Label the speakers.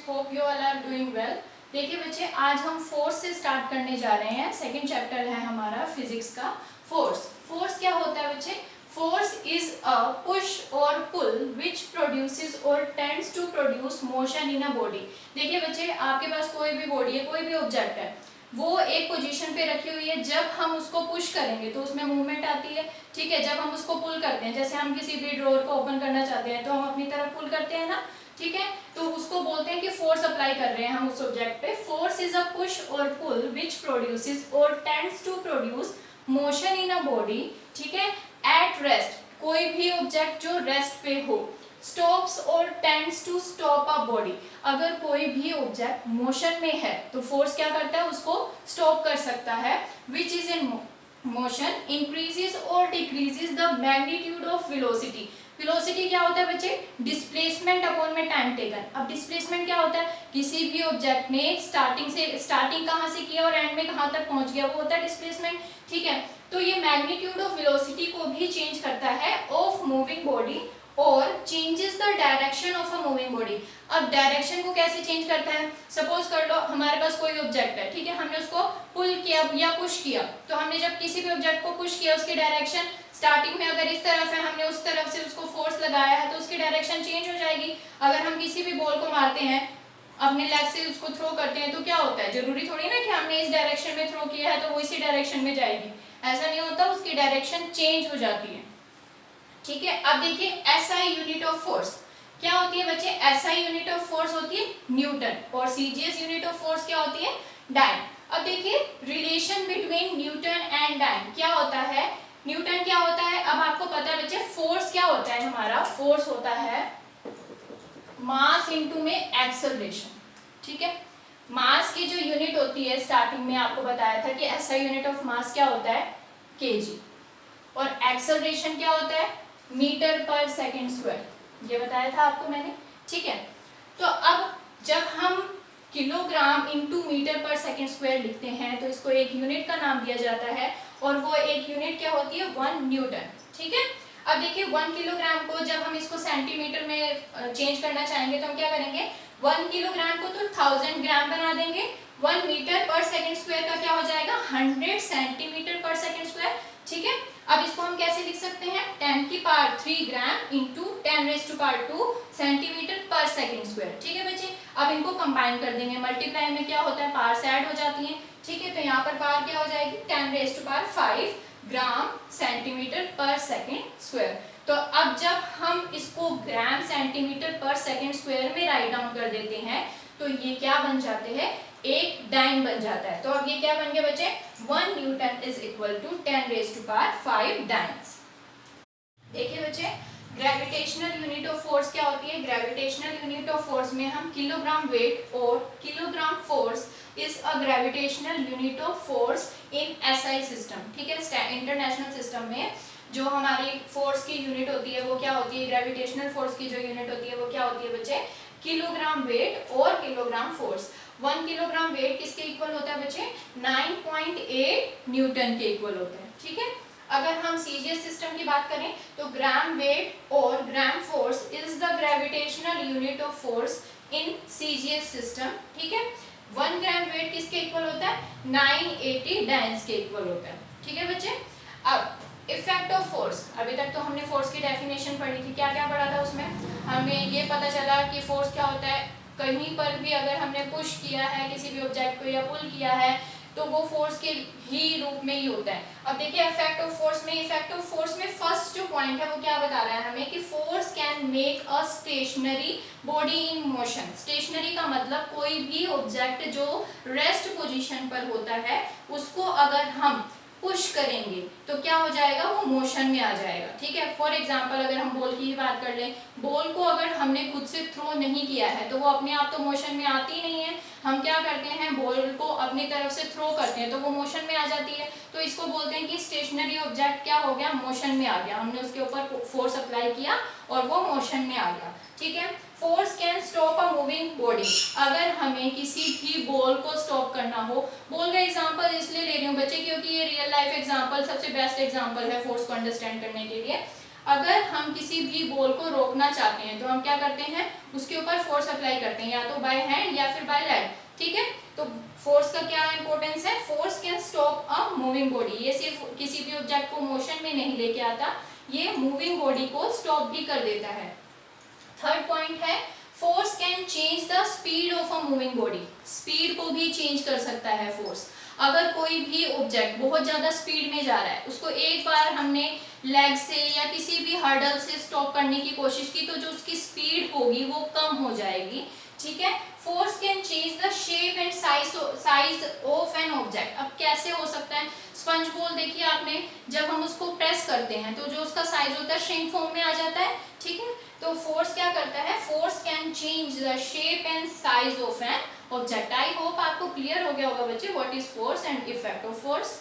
Speaker 1: Hope you all are doing well. देखिए बच्चे, आज हम फोर्स से स्टार्ट करने जा रहे हैं। सेकंड चैप्टर है हमारा फिजिक्स का फोर्स। फोर्स क्या होता है बच्चे? Force is a push or pull which produces or tends to produce motion in a body. देखिए बच्चे, आपके पास कोई भी बॉडी है, कोई भी ऑब्जेक्ट है, वो एक पोजीशन पे रखी हुई है। जब हम उसको पुश करेंगे तो उसमें मूवमेंट आती है, ठीक है। जब हम उसको पुल करते हैं, जैसे हम किसी भी ड्रॉअर को ओपन करना चाहते हैं तो हम अपनी तरफ पुल करते हैं ना, ठीक है। तो उसको बोलते हैं कि फोर्स अप्लाई कर रहे हैं हम उस ऑब्जेक्ट पे। Force is a push or pull which produces or tends to produce motion in a body, ठीक है, एट रेस्ट। कोई भी ऑब्जेक्ट जो रेस्ट पे हो। Stops or tends to stop a body. अगर कोई भी ऑब्जेक्ट मोशन में है तो फोर्स क्या करता है? उसको स्टॉप कर सकता है। Which is in motion increases और decreases the magnitude of velocity. Velocity क्या होता है बच्चे? डिस्प्लेसमेंट अपॉन में टाइम टेकन। अब डिस्प्लेसमेंट क्या होता है? किसी भी ऑब्जेक्ट ने स्टार्टिंग कहाँ से किया और एंड में कहाँ तक पहुंच गया, वो होता है डिस्प्लेसमेंट, ठीक है। तो ये मैग्नीट्यूड ऑफ वेलोसिटी को भी चेंज करता है ऑफ मूविंग बॉडी और changes the direction of a moving body. अब डायरेक्शन को कैसे चेंज करता है? सपोज कर लो हमारे पास कोई ऑब्जेक्ट है, ठीक है, हमने उसको पुल किया या पुश किया। तो हमने जब किसी भी ऑब्जेक्ट को पुश किया, उसकी डायरेक्शन स्टार्टिंग में अगर इस तरफ है, हमने उस तरफ से उसको फोर्स लगाया है तो उसकी डायरेक्शन चेंज हो जाएगी। अगर हम किसी भी बॉल को मारते हैं, अपने लेग से उसको थ्रो करते हैं, तो क्या होता है? जरूरी थोड़ी ना कि हमने इस डायरेक्शन में थ्रो किया है तो वो इसी डायरेक्शन में जाएगी। ऐसा नहीं होता, उसकी डायरेक्शन चेंज हो जाती है, ठीक है। अब देखिए एसआई यूनिट ऑफ फोर्स क्या होती है बच्चे? एसआई यूनिट ऑफ फोर्स होती है न्यूटन और सीजीएस यूनिट ऑफ फोर्स क्या होती है? डाइन। अब देखिए relation between newton and dyne क्या होता है? न्यूटन क्या होता है? अब आपको पता है बच्चे, फोर्स क्या होता है हमारा? फोर्स होता है मास इनटू में एक्सेलरेशन, ठीक है। मास की जो यूनिट होती है, स्टार्टिंग में आपको बताया था कि एसआई यूनिट ऑफ मास क्या होता है? केजी। और एक्सेलरेशन क्या होता है? मीटर पर सेकेंड स्क्वायर, ये बताया था आपको मैंने, ठीक है। तो अब जब हम किलोग्राम इंटू मीटर पर सेकेंड स्क्वायर लिखते हैं तो इसको एक यूनिट का नाम दिया जाता है और वो एक यूनिट क्या होती है? 1 न्यूटन, ठीक है। अब देखिए 1 किलोग्राम को जब हम इसको सेंटीमीटर में चेंज करना चाहेंगे तो हम क्या करेंगे? 1 किलोग्राम को तो 1000 ग्राम बना देंगे। 1 मीटर पर सेकेंड स्क्वायर का क्या हो जाएगा? 100 सेंटीमीटर पर सेकेंड स्क्वायर, ठीक है। अब इसको हम कैसे लिख सकते हैं? 10 की power 3 gram into 10 raise to power 2 centimetre पर सेकेंड स्क्वायर, ठीक है बच्चे। अब इनको कंबाइन कर देंगे, मल्टीप्लाई में क्या होता है? पावर्स ऐड हो जाती हैं, ठीक है। तो यहाँ पर पावर क्या हो जाएगी? 10 raise to power 5 gram centimetre पर सेकेंड स्क्वायर। तो अब जब हम इसको ग्राम सेंटीमीटर पर सेकेंड स्क्वायर में राइट डाउन कर देते हैं तो ये क्या बन जाते हैं? एक डाइन बन जाता है। तो अब ये क्या बन गया बच्चे? 1 newton is equal to 10 raise to power 5 dynes. देखिए बच्चे, ग्रेविटेशनल यूनिट ऑफ फोर्स क्या होती है? ग्रेविटेशनल यूनिट ऑफ फोर्स में हम किलोग्राम वेट और kilogram force is a gravitational unit of force in SI system, ठीक है। इंटरनेशनल सिस्टम में जो हमारी फोर्स की यूनिट होती है वो क्या होती है? ग्रेविटेशनल फोर्स की जो यूनिट होती है वो क्या होती है बच्चे? किलोग्राम वेट और किलोग्राम फोर्स। 1 किलोग्राम वेट किसके इक्वल होता है बच्चे? 9.8 न्यूटन के इक्वल होता है, ठीक है। अगर हम सीजीएस सिस्टम की बात करें तो ग्राम वेट और gram force is the gravitational unit of force in CGS system, ठीक है। 1 ग्राम वेट किसके इक्वल होता है? 980 डाइन्स के इक्वल होता है, ठीक है बच्चे। अब इफेक्ट ऑफ फोर्स, अभी तक तो हमने फोर्स की डेफिनेशन पढ़ी थी। क्या क्या पढ़ा था उसमें? हमें ये पता चला कि फोर्स क्या होता है। कहीं पर भी अगर हमने पुश किया है किसी भी ऑब्जेक्ट को या पुल किया है तो वो फोर्स के ही रूप में ही होता है। अब देखिए इफेक्ट ऑफ फोर्स में, इफेक्ट ऑफ फोर्स में फर्स्ट जो पॉइंट है वो क्या बता रहा है हमें? कि force can make a stationary body in motion. Stationary का मतलब कोई भी ऑब्जेक्ट जो रेस्ट पोजीशन पर होता है उसको अगर हम पुश करेंगे तो क्या हो जाएगा? वो मोशन में आ जाएगा, ठीक है। फॉर एग्जांपल अगर हम बॉल की ही बात कर लें, बॉल को अगर हमने खुद से थ्रो नहीं किया है तो वो अपने आप तो मोशन में आती नहीं है। हम क्या करते हैं? बॉल को अपनी तरफ से थ्रो करते हैं तो वो मोशन में आ जाती है। तो इसको बोलते हैं कि स्टेशनरी ऑब्जेक्ट क्या हो गया? मोशन में आ गया। हमने उसके ऊपर फोर्स अप्लाई किया और वो मोशन में आ गया, ठीक है। Force can stop a moving body. अगर हमें किसी भी बॉल को स्टॉप करना हो, बॉल का एग्जांपल इसलिए ले रही हूँ बच्चे क्योंकि ये रियल लाइफ एग्जांपल सबसे बेस्ट एग्जांपल है फोर्स को अंडरस्टैंड करने के लिए। अगर हम किसी भी बॉल को रोकना चाहते हैं तो हम क्या करते हैं, उसके ऊपर फोर्स अप्लाई करते हैं, या तो बाय हैंड या फिर बाय लेग, ठीक है। तो फोर्स का क्या इंपॉर्टेंस है, force can stop a moving body, ये सिर्फ किसी भी ऑब्जेक्ट को मोशन में नहीं लेके आता, ये मूविंग बॉडी को स्टॉप भी कर देता है। थर्ड पॉइंट है force can change the speed of a moving body, speed को भी चेंज कर सकता है फोर्स। अगर कोई भी ऑब्जेक्ट बहुत ज्यादा स्पीड में जा रहा है, उसको एक बार हमने लेग से या किसी भी हर्डल से स्टॉप करने की कोशिश की, तो जो उसकी स्पीड होगी वो कम हो जाएगी, ठीक है। Force can change the shape and size of an object. अब कैसे हो सकता है, स्पंज बॉल देखिए आपने, जब हम उसको प्रेस करते हैं तो जो उसका साइज होता है श्रिंक फॉर्म में आ जाता है, ठीक है। तो फोर्स क्या करता है, force can change the shape and size of an object. I hope आपको क्लियर हो गया होगा बच्चे what is force and effect of force.